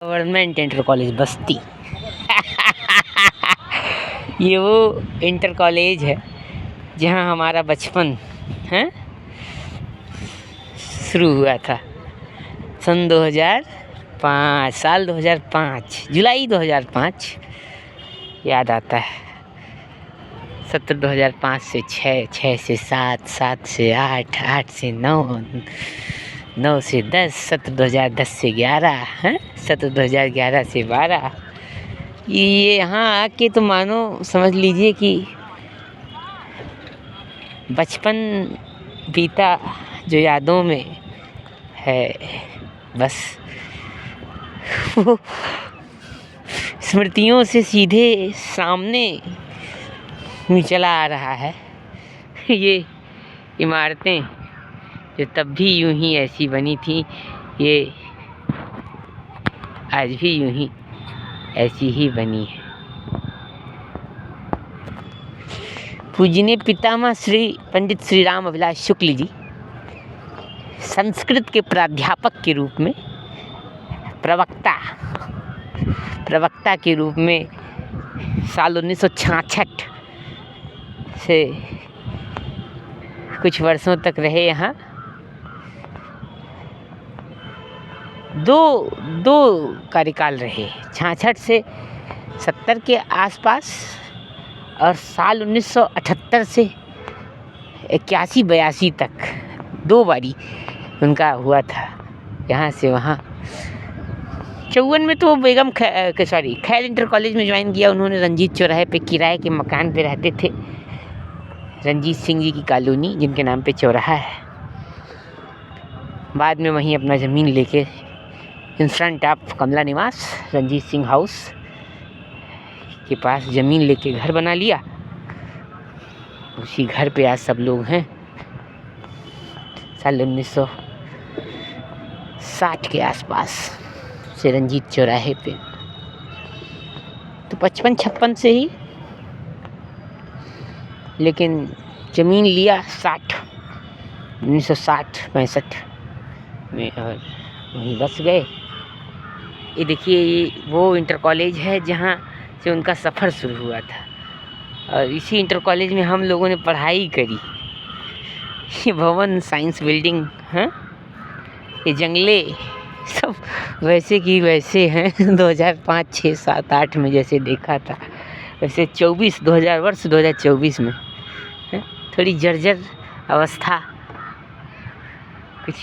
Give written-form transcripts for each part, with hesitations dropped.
Government inter college बस्ती। ये वो inter college है जहाँ हमारा बचपन है शुरू हुआ था। सन 2005 साल 2005 जुलाई 2005 याद आता है। सत्र 2005 से 6, 6 से 7, 7 से 8, 8 से 9, 9 से 10, सत्र 2010 से 11 है, सत्र 2011 से 12। ये यहाँ आके तो मानो समझ लीजिए कि बचपन बीता जो यादों में है, बस वो स्मृतियों से सीधे सामने चला आ रहा है। ये इमारतें जो तब भी यूं ही ऐसी बनी थी, ये आज भी यूं ही ऐसी ही बनी है। पूजनीय पितामह श्री पंडित श्री राम अभिलाष शुक्ल जी संस्कृत के प्राध्यापक के रूप में, प्रवक्ता के रूप में साल 1966 से कुछ वर्षों तक रहे। यहाँ दो कार्यकाल रहे, 66 से 70 के आसपास और साल 1978 से 81-82 तक 2 बारी उनका हुआ था। यहाँ से वहाँ 54 में तो बेगम खैल इंटर कॉलेज में ज्वाइन किया उन्होंने। रंजीत चौराहे पे किराए के मकान पे रहते थे, रंजीत सिंह जी की कॉलोनी जिनके नाम पे चौराहा है। बाद में वहीं अपना ज़मीन लेके इन फ्रंट ऑफ कमला निवास रंजीत सिंह हाउस के पास ज़मीन लेके घर बना लिया। उसी घर पे आज सब लोग हैं। साल 1960 के आसपास से रंजीत चौराहे पे तो 55-56 से ही, लेकिन ज़मीन लिया 1960-65 में और वहीं बस गए। ये देखिए, ये वो इंटर कॉलेज है जहाँ से उनका सफ़र शुरू हुआ था और इसी इंटर कॉलेज में हम लोगों ने पढ़ाई करी। ये भवन, साइंस बिल्डिंग हैं, ये जंगले सब वैसे की वैसे हैं। 2005, 6, 7, 8 में जैसे देखा था वैसे 2024 में है। थोड़ी जर्जर अवस्था कुछ।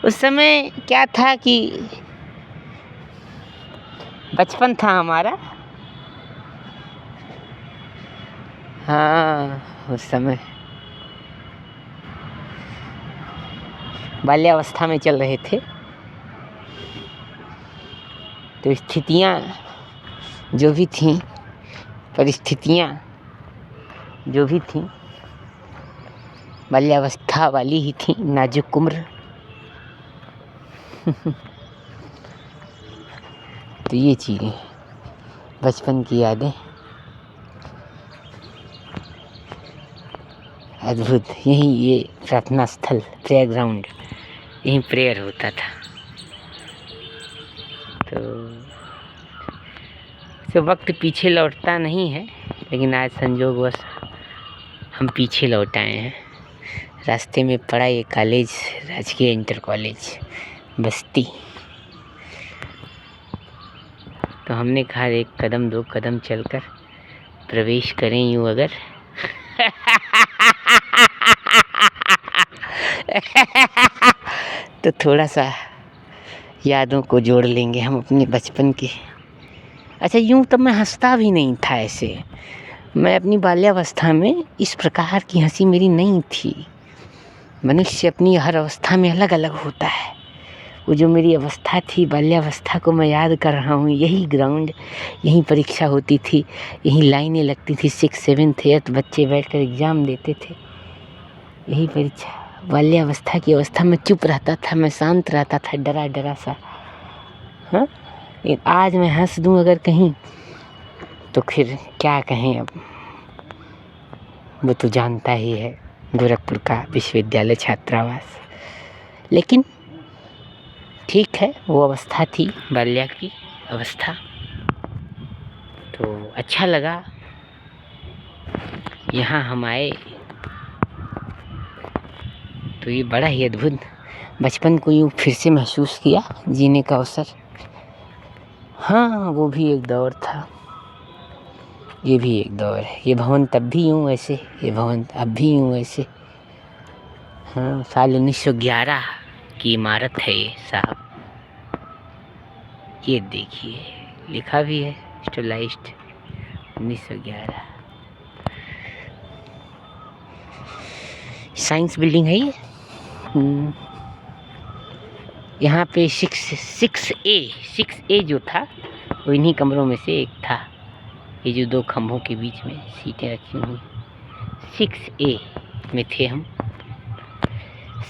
उस समय क्या था कि बचपन था हमारा। हाँ, उस समय बाल्यावस्था में चल रहे थे, तो स्थितियाँ जो भी थीं, परिस्थितियाँ जो भी थीं, बाल्यावस्था वाली ही थी, नाजुक उम्र। तो ये चीज़ें, बचपन की यादें अद्भुत। यहीं ये प्रार्थना स्थल, प्रेयर ग्राउंड, यहीं प्रेयर होता था। तो वक्त पीछे लौटता नहीं है, लेकिन आज संजोगवश हम पीछे लौट आए हैं। रास्ते में पड़ा ये कॉलेज, राजकीय इंटर कॉलेज बस्ती। तो हमने कहा 1 कदम 2 कदम चलकर प्रवेश करें यूँ अगर। तो थोड़ा सा यादों को जोड़ लेंगे हम अपने बचपन के। अच्छा, यूँ तो मैं हंसता भी नहीं था ऐसे। मैं अपनी बाल्यावस्था में इस प्रकार की हंसी मेरी नहीं थी। मनुष्य अपनी हर अवस्था में अलग अलग होता है। वो जो मेरी अवस्था थी, बाल्यावस्था को मैं याद कर रहा हूँ। यही ग्राउंड, यहीं परीक्षा होती थी, यहीं लाइनें लगती थी। 6, 7, 8 बच्चे बैठकर एग्ज़ाम देते थे, यही परीक्षा। बाल्यावस्था की अवस्था में चुप रहता था, मैं शांत रहता था, डरा सा। हाँ, आज मैं हंस दूँ अगर कहीं तो फिर क्या कहें। अब वो तो जानता ही है, गोरखपुर का विश्वविद्यालय छात्रावास। लेकिन ठीक है, वो अवस्था थी बाल्या की अवस्था। तो अच्छा लगा यहाँ हम आए, तो ये बड़ा ही अद्भुत बचपन को यूँ फिर से महसूस किया, जीने का अवसर। हाँ, वो भी एक दौर था, ये भी एक दौर है। ये भवन तब भी यूँ ऐसे, ये भवन अब भी यूँ ऐसे। हाँ, साल 1911 की इमारत है ये साहब। ये देखिए, लिखा भी है स्टेलाइज्ड 1911। साइंस बिल्डिंग है ये। यहाँ पे 6A जो था वो इन्हीं कमरों में से एक था। ये जो दो खम्भों के बीच में सीटें रखी हुई, 6A में थे हम।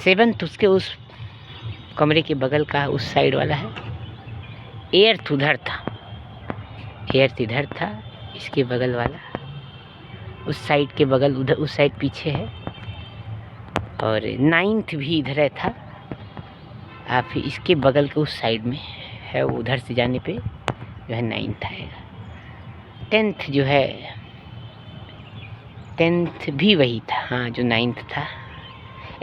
7th उसके उस कमरे के बगल का उस साइड वाला है। 8th उधर था, 8th इधर था, इसके बगल वाला उस साइड के बगल उधर उस साइड पीछे है। और 9th भी इधर था, आप इसके बगल के उस साइड में है, वो उधर से जाने पे जो है 9th आएगा। 10th जो है, 10th भी वही था, हाँ जो 9th था।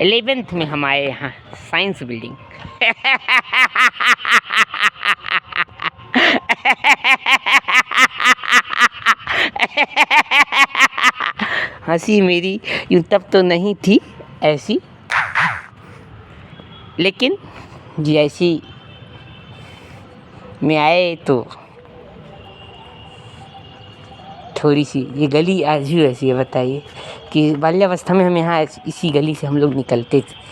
11th में हम आए यहाँ साइंस बिल्डिंग। हंसी मेरी यूँ तब तो नहीं थी ऐसी, लेकिन जैसी में आए तो थोड़ी सी ये गली आज भी ऐसी है। बताइए कि बाल्यावस्था में हम यहाँ इसी गली से हम लोग निकलते थे।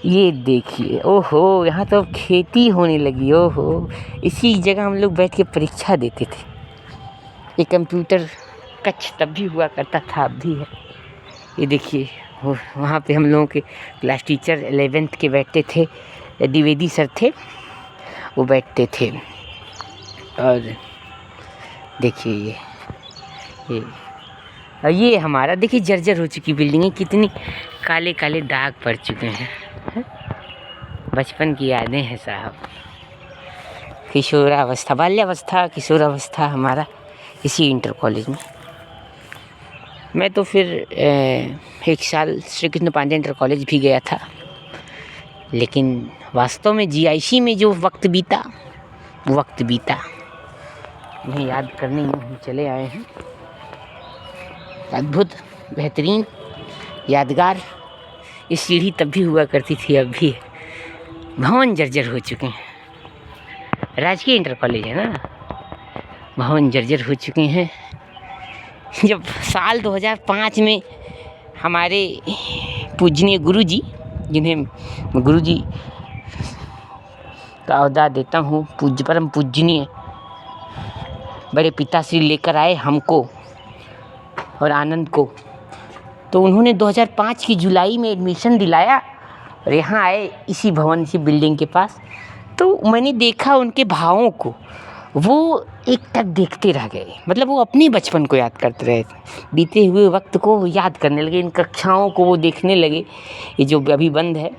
ये देखिए, ओहो, यहाँ तो खेती होने लगी। ओहो, इसी जगह हम लोग बैठ के परीक्षा देते थे। ये कंप्यूटर कक्ष तब भी हुआ करता था, अब भी है। ये देखिए, वहाँ पे हम लोगों के क्लास टीचर 11th के बैठते थे, द्विवेदी सर थे, वो बैठते थे। और देखिए ये हमारा देखिए जर्जर हो चुकी बिल्डिंग है, कितनी काले काले दाग पड़ चुके हैं। बचपन की यादें हैं साहब। किशोरावस्था, बाल्यावस्था, किशोरावस्था हमारा इसी इंटर कॉलेज में। मैं तो फिर 1 साल श्री कृष्ण पांडे इंटर कॉलेज भी गया था, लेकिन वास्तव में GIC में जो वक्त बीता, उन्हें याद करने हम चले आए हैं। अद्भुत, बेहतरीन, यादगार। ये सीढ़ी तब भी हुआ करती थी, अब भी भवन जर्जर हो चुके हैं। राजकीय इंटर कॉलेज है ना, भवन जर्जर हो चुके हैं। जब साल 2005 में हमारे पूजनीय गुरुजी, जिन्हें गुरुजी का ओहदा देता हूँ, परम पूजनीय बड़े पिताश्री लेकर आए हमको और आनंद को, तो उन्होंने 2005 की जुलाई में एडमिशन दिलाया और यहाँ आए इसी भवन, इसी बिल्डिंग के पास। तो मैंने देखा उनके भावों को, वो एक टक देखते रह गए। मतलब वो अपने बचपन को याद करते रहे, बीते हुए वक्त को याद करने लगे, इन कक्षाओं को वो देखने लगे, ये जो अभी बंद है,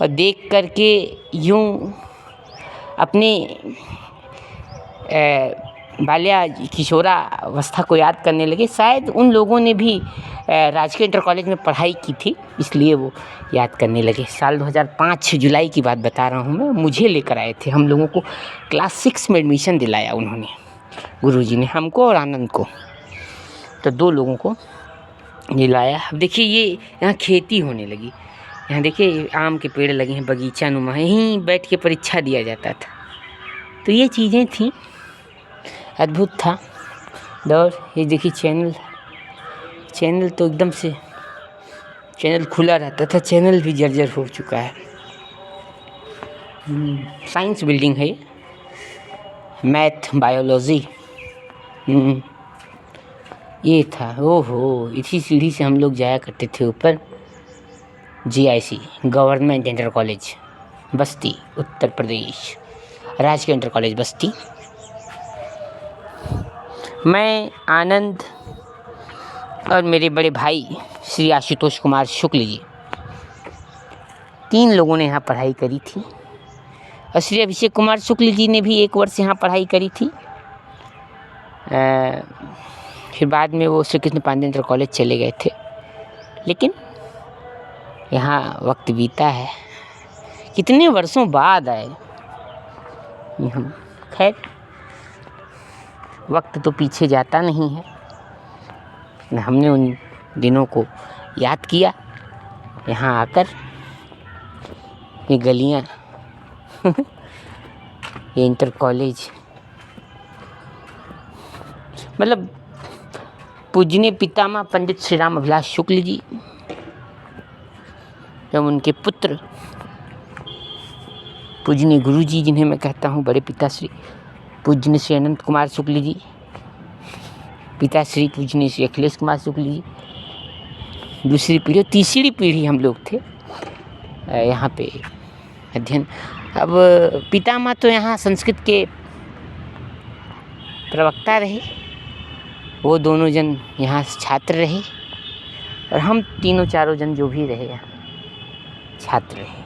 और देख करके यूँ अपने बाल्या किशोरा अवस्था को याद करने लगे। शायद उन लोगों ने भी राजकीय इंटर कॉलेज में पढ़ाई की थी, इसलिए वो याद करने लगे। साल 2005 जुलाई की बात बता रहा हूँ मैं। मुझे लेकर आए थे, हम लोगों को क्लास 6 में एडमिशन दिलाया उन्होंने, गुरुजी ने, हमको और आनंद को, तो 2 लोगों को दिलाया। अब देखिए ये यहाँ खेती होने लगी, यहाँ देखिए आम के पेड़ लगे हैं, बगीचा नुमा, यहीं बैठ के परीक्षा दिया जाता था। तो ये चीज़ें थी, अद्भुत था दौर। ये देखिए चैनल तो एकदम से चैनल खुला रहता था, चैनल भी जर्जर हो चुका है। साइंस बिल्डिंग है ये, मैथ बायोलॉजी ये था। ओहो, इसी सीढ़ी से हम लोग जाया करते थे ऊपर। GIC गवर्नमेंट इंटर कॉलेज बस्ती, उत्तर प्रदेश, राजकीय इंटर कॉलेज बस्ती। मैं, आनंद और मेरे बड़े भाई श्री आशुतोष कुमार शुक्ल जी, 3 लोगों ने यहाँ पढ़ाई करी थी। और श्री अभिषेक कुमार शुक्ल जी ने भी 1 वर्ष यहाँ पढ़ाई करी थी। फिर बाद में वो श्री कृष्ण पांडे इंटर कॉलेज चले गए थे। लेकिन यहाँ वक्त बीता है, कितने वर्षों बाद आए हम। खैर, वक्त तो पीछे जाता नहीं है। हमने उन दिनों को याद किया यहाँ आकर। ये गलियाँ ये इंटर कॉलेज, मतलब पूजनीय पितामह पंडित श्री राम अभिलाष शुक्ल जी एवं उनके पुत्र पूजनीय गुरु जी, जिन्हें मैं कहता हूँ बड़े पिताश्री पूजनीय श्री अनंत कुमार शुक्ल जी, पिताश्री पूजनीय श्री अखिलेश कुमार शुक्ल जी, दूसरी पीढ़ी, तीसरी पीढ़ी हम लोग थे यहाँ पे अध्ययन। अब पितामह तो यहाँ संस्कृत के प्रवक्ता रहे, वो दोनों जन यहाँ छात्र रहे, और हम तीनों चारों जन जो भी रहे यहाँ छात्र रहे।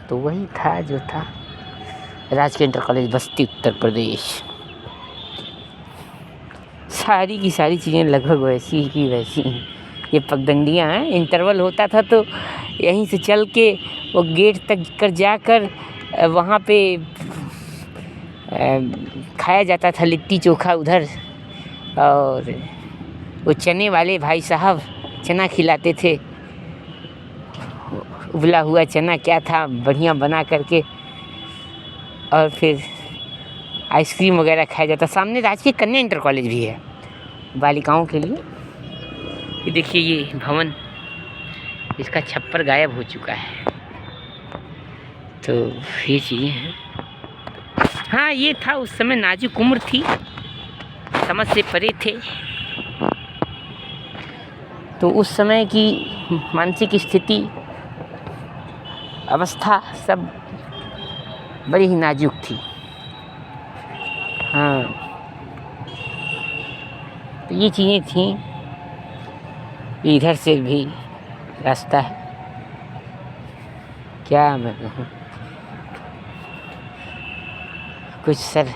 तो वही था जो था। राजकीय इंटर कॉलेज बस्ती, उत्तर प्रदेश। सारी की सारी चीज़ें लगभग वैसी की वैसी हैं। ये पगडंडियाँ हैं, इंटरवल होता था तो यहीं से चल के वो गेट तक कर जाकर वहाँ पे खाया जाता था लिट्टी चोखा उधर, और वो चने वाले भाई साहब चना खिलाते थे, उबला हुआ चना क्या था बढ़िया बना करके, और फिर आइसक्रीम वगैरह खाया जाता। सामने राजकीय कन्या इंटर कॉलेज भी है बालिकाओं के लिए। ये देखिए ये भवन, इसका छप्पर गायब हो चुका है। तो ये चीज़ें हैं। हाँ, ये था उस समय नाजुक उम्र थी, समझ से परे थे। तो उस समय की मानसिक स्थिति, अवस्था सब बड़ी ही नाजुक थी। हाँ, तो ये चीज़ें थीं। इधर से भी रास्ता है, क्या मैं कहूँ, कुछ सर